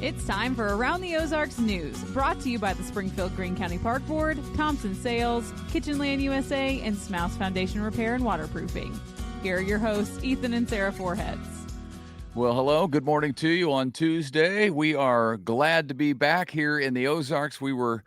It's time for Around the Ozarks News, brought to you by the Springfield-Greene County Park Board, Thompson Sales, Kitchenland USA, and Smouse Foundation Repair and Waterproofing. Here are your hosts, Ethan and Sarah Foreheads. Well, hello. Good morning to you on Tuesday. We are glad to be back here in the Ozarks. We were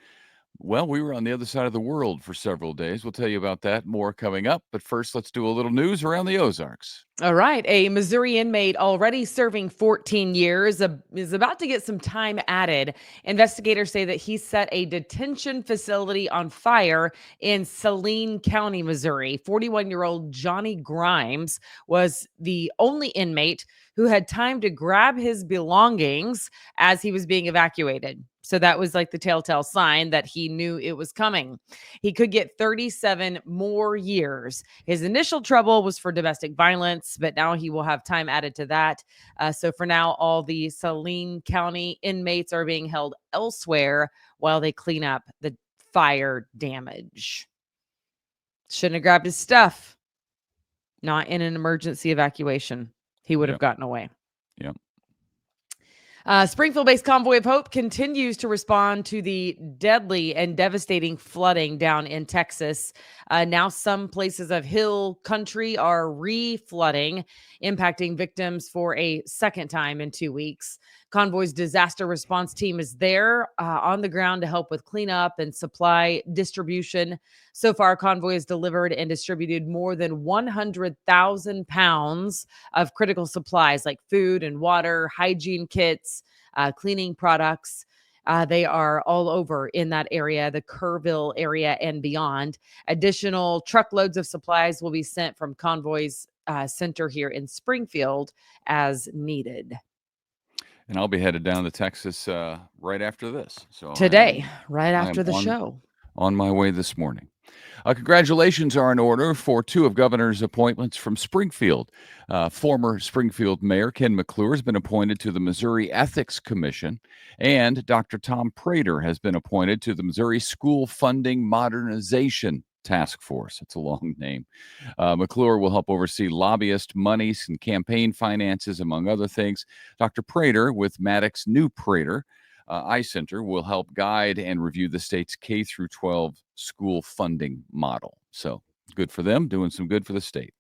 on the other side of the world for several days. We'll tell you about that more coming up. But first, let's do a little news around the Ozarks. All right. A Missouri inmate already serving 14 years is about to get some time added. Investigators say that he set a detention facility on fire in Saline County, Missouri. 41-year-old Johnny Grimes was the only inmate who had time to grab his belongings as he was being evacuated. So that was like the telltale sign that he knew it was coming. He could get 37 more years. His initial trouble was for domestic violence, but now he will have time added to that. So for now, all the Saline County inmates are being held elsewhere while they clean up the fire damage. Shouldn't have grabbed his stuff. Not in an emergency evacuation. He would have gotten away. Yep. Springfield-based Convoy of Hope continues to respond to the deadly and devastating flooding down in Texas. Now some places of hill country are re-flooding, impacting victims for a second time in 2 weeks. Convoy's disaster response team is there on the ground to help with cleanup and supply distribution. So far, Convoy has delivered and distributed more than 100,000 pounds of critical supplies like food and water, hygiene kits, cleaning products. They are all over in that area, the Kerrville area and beyond. Additional truckloads of supplies will be sent from Convoy's center here in Springfield as needed. And I'll be headed down to Texas right after this. So today, right after the show. On my way this morning. Congratulations are in order for two of Governor's appointments from Springfield. Former Springfield Mayor Ken McClure has been appointed to the Missouri Ethics Commission, and Dr. Tom Prater has been appointed to the Missouri School Funding Modernization Task Force. It's a long name. McClure will help oversee lobbyist monies and campaign finances, among other things. Dr. Prater, with Maddox New Prater Eye Center, will help guide and review the state's K-12 school funding model. So good for them, doing some good for the state.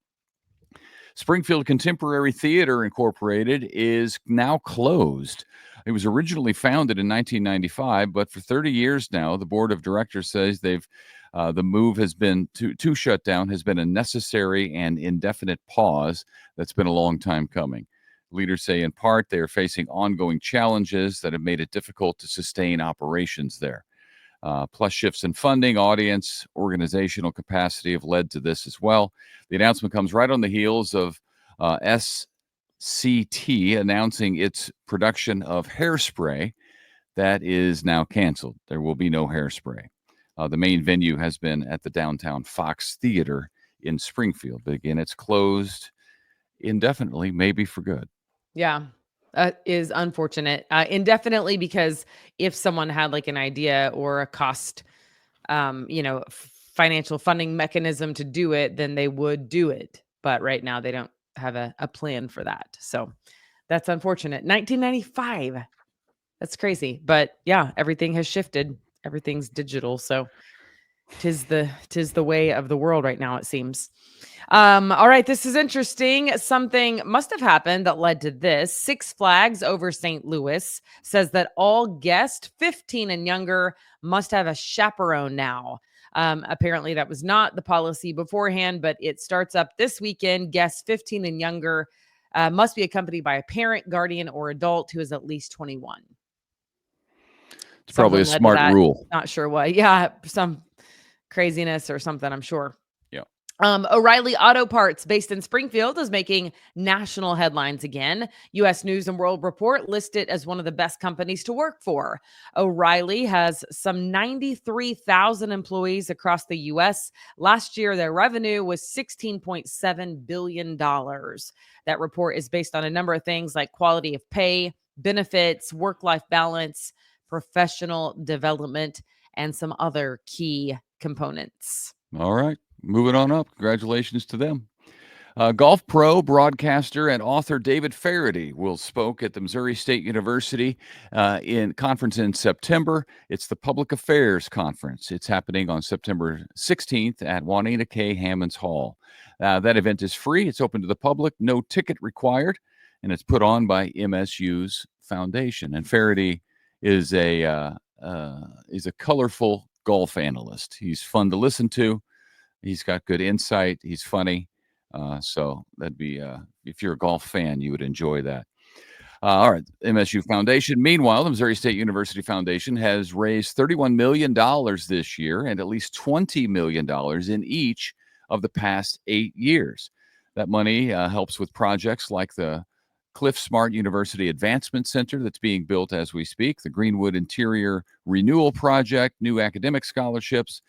Springfield Contemporary Theater Incorporated is now closed. It was originally founded in 1995, but for 30 years now, the board of directors says the move has been to shut down has been a necessary and indefinite pause that's been a long time coming. Leaders say in part they are facing ongoing challenges that have made it difficult to sustain operations there. Plus shifts in funding, audience, organizational capacity have led to this as well. The announcement comes right on the heels of SCT announcing its production of Hairspray that is now canceled. There will be no Hairspray. The main venue has been at the downtown Fox Theater in Springfield. But again, it's closed indefinitely, maybe for good. Yeah, is unfortunate. Indefinitely, because if someone had like an idea or a cost, financial funding mechanism to do it, then they would do it. But right now they don't have a plan for that. So that's unfortunate. 1995. That's crazy. But yeah, everything has shifted. Everything's digital. So tis the way of the world right now, it seems. All right, this is interesting. Something must have happened that led to this. Six Flags over St. Louis says that all guests 15 and younger must have a chaperone now. Apparently that was not the policy beforehand, but it starts up this weekend. Guests 15 and younger must be accompanied by a parent, guardian, or adult who is at least 21. It's probably a smart rule. Not sure what. Yeah, some craziness or something, I'm sure. Yeah. O'Reilly Auto Parts, based in Springfield, is making national headlines again. U.S. News and World Report lists it as one of the best companies to work for. O'Reilly has some 93,000 employees across the U.S. Last year, their revenue was $16.7 billion. That report is based on a number of things like quality of pay, benefits, work-life balance, professional development, and some other key components. All right. Moving on up. Congratulations to them. Golf pro, broadcaster, and author David Faraday will spoke at the Missouri State University in conference in September. It's the Public Affairs Conference. It's happening on September 16th at Juanita K. Hammonds Hall. That event is free. It's open to the public, no ticket required, and it's put on by MSU's foundation. And Faraday is a colorful golf analyst. He's fun to listen to. He's got good insight. He's funny. So that'd be, if you're a golf fan, you would enjoy that. All right, MSU Foundation. Meanwhile, the Missouri State University Foundation has raised $31 million this year and at least $20 million in each of the past 8 years. That money helps with projects like the Cliff Smart University Advancement Center that's being built as we speak, the Greenwood Interior Renewal Project, new academic scholarships.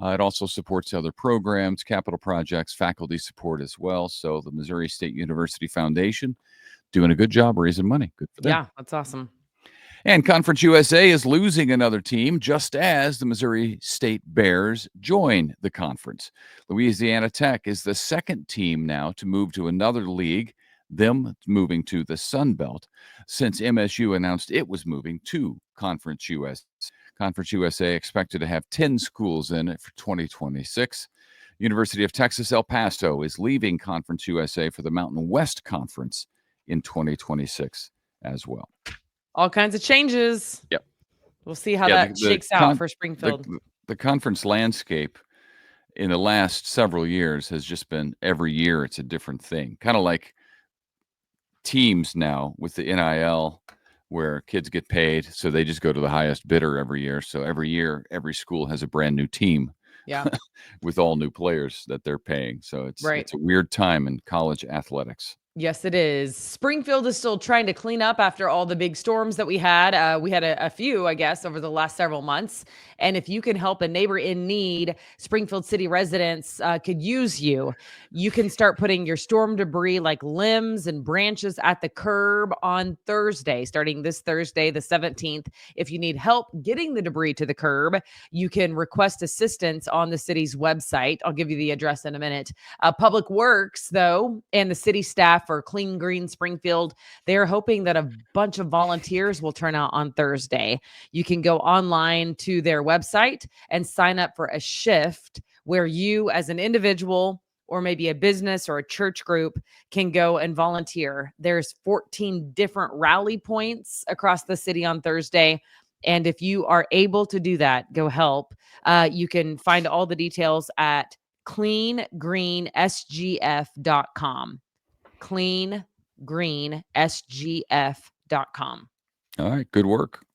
It also supports other programs, capital projects, faculty support as well. So the Missouri State University Foundation doing a good job raising money. Good for them. Yeah, that's awesome. And Conference USA is losing another team just as the Missouri State Bears join the conference. Louisiana Tech is the second team now to move to another league, them moving to the Sun Belt, since MSU announced it was moving to Conference USA. Conference USA expected to have 10 schools in it for 2026. University of Texas El Paso is leaving Conference USA for the Mountain West Conference in 2026 as well. All kinds of changes. Yep. We'll see how that shakes out for Springfield. The conference landscape in the last several years has just been every year it's a different thing. Kind of like teams now with the NIL, where kids get paid, so they just go to the highest bidder every year. So every year, every school has a brand new team, yeah, with all new players that they're paying. So it's a weird time in college athletics. Yes, it is. Springfield is still trying to clean up after all the big storms that we had. We had a few, I guess, over the last several months. And if you can help a neighbor in need, Springfield City residents could use you. You can start putting your storm debris like limbs and branches at the curb on Thursday, starting this Thursday, the 17th. If you need help getting the debris to the curb, you can request assistance on the city's website. I'll give you the address in a minute. Public Works, though, and the city staff for Clean Green Springfield, they're hoping that a bunch of volunteers will turn out on Thursday. You can go online to their website and sign up for a shift where you as an individual or maybe a business or a church group can go and volunteer. There's 14 different rally points across the city on Thursday. And if you are able to do that, go help. You can find all the details at cleangreensgf.com. cleangreensgf.com. All right. Good work.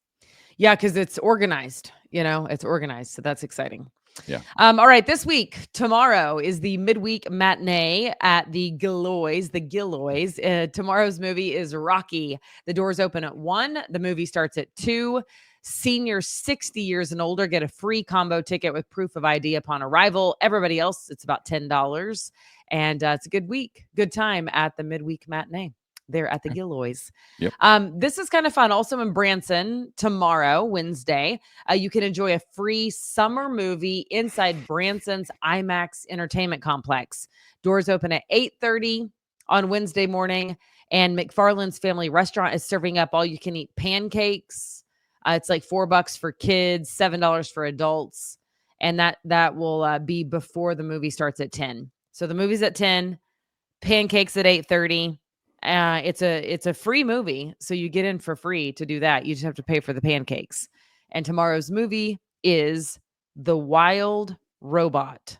Yeah, because it's organized. It's organized. So that's exciting. Yeah. All right. This week, tomorrow is the midweek matinee at the Gilloys. Tomorrow's movie is Rocky. The doors open at 1. The movie starts at 2. Seniors 60 years and older get a free combo ticket with proof of ID upon arrival. Everybody else, it's about $10. And it's a good time at the midweek matinee there at the Gilloys. Yep. This is kind of fun. Also in Branson tomorrow, Wednesday, you can enjoy a free summer movie inside Branson's IMAX Entertainment Complex. Doors open at 8:30 on Wednesday morning, and McFarland's Family Restaurant is serving up all-you-can-eat pancakes. It's like $4 for kids, $7 for adults, and that will be before the movie starts at 10. So the movie's at 10, pancakes at 8:30. It's a free movie, so you get in for free to do that. You just have to pay for the pancakes. And tomorrow's movie is The Wild Robot.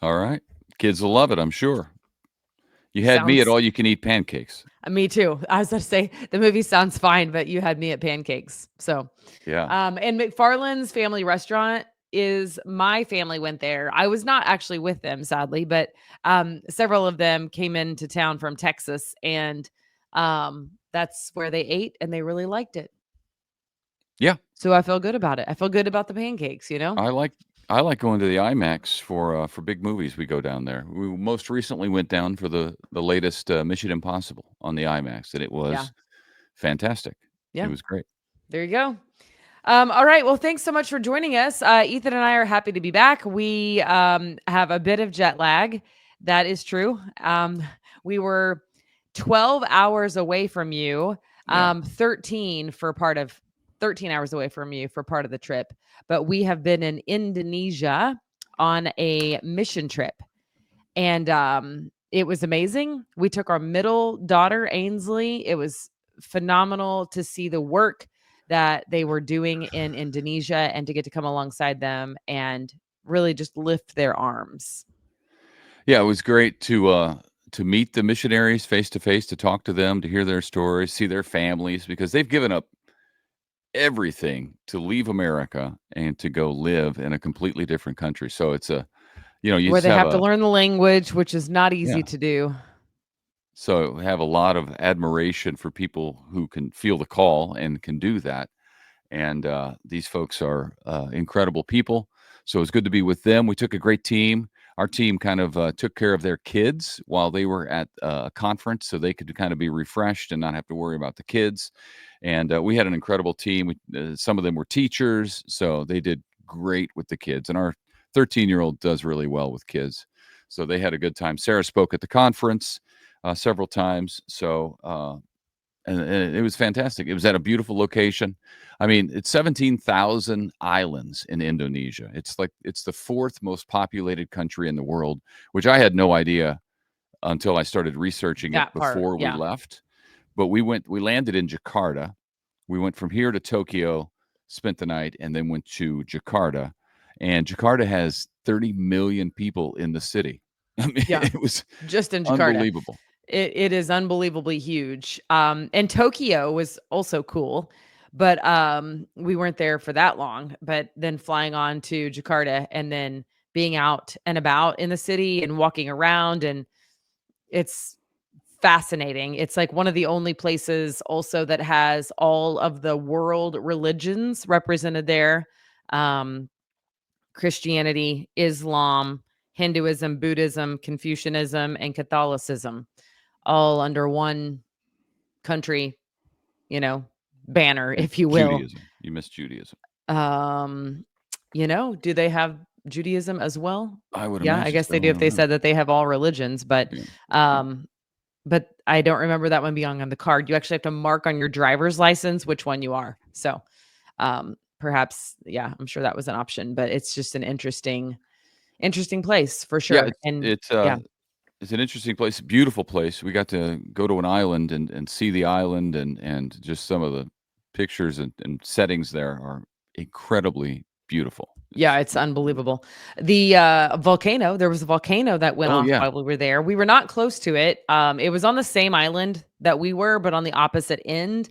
All right. Kids will love it, I'm sure. You had me at all you can eat pancakes. Me too. I was going to say the movie sounds fine, but you had me at pancakes. So yeah. And McFarland's Family Restaurant my family went there. I was not actually with them, sadly, but several of them came into town from Texas, and that's where they ate, and they really liked it. Yeah. So I feel good about it. I feel good about the pancakes, I like going to the IMAX for big movies. We go down there. We most recently went down for the latest Mission Impossible on the IMAX, and it was fantastic. Yeah. It was great. There you go. All right. Well, thanks so much for joining us. Ethan and I are happy to be back. We have a bit of jet lag. That is true. We were 12 hours away from you, Yeah. 13 hours away from you for part of the trip. But we have been in Indonesia on a mission trip. And it was amazing. We took our middle daughter, Ainsley. It was phenomenal to see the work that they were doing in Indonesia and to get to come alongside them and really just lift their arms. Yeah, it was great to meet the missionaries face to face, to talk to them, to hear their stories, see their families, because they've given up everything to leave America and to go live in a completely different country. So it's you Where just they have have to learn the language, which is not easy yeah. to do. So have a lot of admiration for people who can feel the call and can do that. And these folks are incredible people. So it was good to be with them. We took a great team. Our team kind of took care of their kids while they were at a conference, so they could kind of be refreshed and not have to worry about the kids. And we had an incredible team. Some of them were teachers, so they did great with the kids. And our 13-year-old does really well with kids, so they had a good time. Sarah spoke at the conference several times, so and it was fantastic. It was at a beautiful location. I mean, it's 17,000 islands in Indonesia. It's the fourth most populated country in the world, which I had no idea until I started researching it That part, before we yeah. left. But we landed in Jakarta. We went from here to Tokyo, spent the night, and then went to Jakarta. And Jakarta has 30 million people in the city. I mean, Yeah. it was Just in Jakarta. unbelievable. It is unbelievably huge. And Tokyo was also cool, but we weren't there for that long. But then flying on to Jakarta and then being out and about in the city and walking around, and it's fascinating. It's like one of the only places also that has all of the world religions represented there. Um, Christianity, Islam, Hinduism, Buddhism, Confucianism, and Catholicism, all under one country, banner, And if you will. Judaism. You missed Judaism. Do they have Judaism as well? I would Yeah, I imagine guess so. they I do if don't they know. said that they have all religions, but Yeah. but I don't remember that one being on the card. You actually have to mark on your driver's license which one you are. So, perhaps, yeah, I'm sure that was an option, but it's just an interesting place for Yeah, sure. And it's yeah, it's an interesting place, beautiful place. We got to go to an island and see the island and just some of the pictures and settings there are incredibly beautiful. yeah, it's unbelievable. The volcano, there was a volcano that went Oh, off yeah. while we were there. We were not close to it. It was on the same island that we were, but on the opposite end.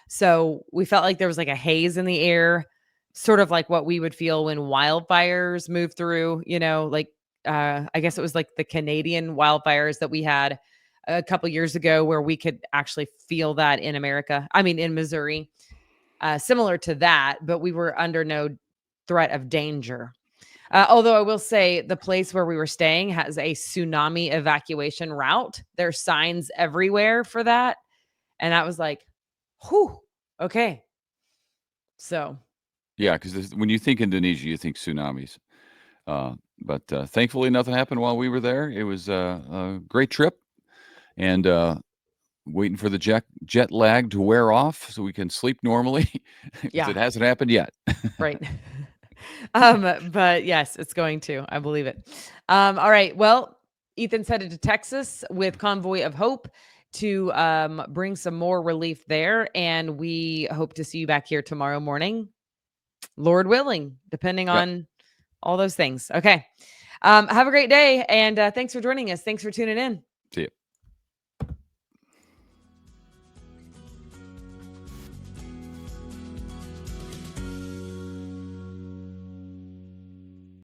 So we felt like there was like a haze in the air, sort of like what we would feel when wildfires move through, like I guess it was like the Canadian wildfires that we had a couple years ago where we could actually feel that in America. I mean, in Missouri. Similar to that, but we were under no threat of danger. Although I will say the place where we were staying has a tsunami evacuation route. There's signs everywhere for that. And that was like, whew, okay. So, Yeah, because when you think Indonesia, you think tsunamis. But thankfully, nothing happened while we were there. It was a great trip, and waiting for the jet lag to wear off so we can sleep normally because yeah, it hasn't happened yet. right. But yes, it's going to. I believe it. All right. Well, Ethan's headed to Texas with Convoy of Hope to bring some more relief there. And we hope to see you back here tomorrow morning, Lord willing, depending Yep. on all those things. Okay. Have a great day. And thanks for joining us. Thanks for tuning in. See you.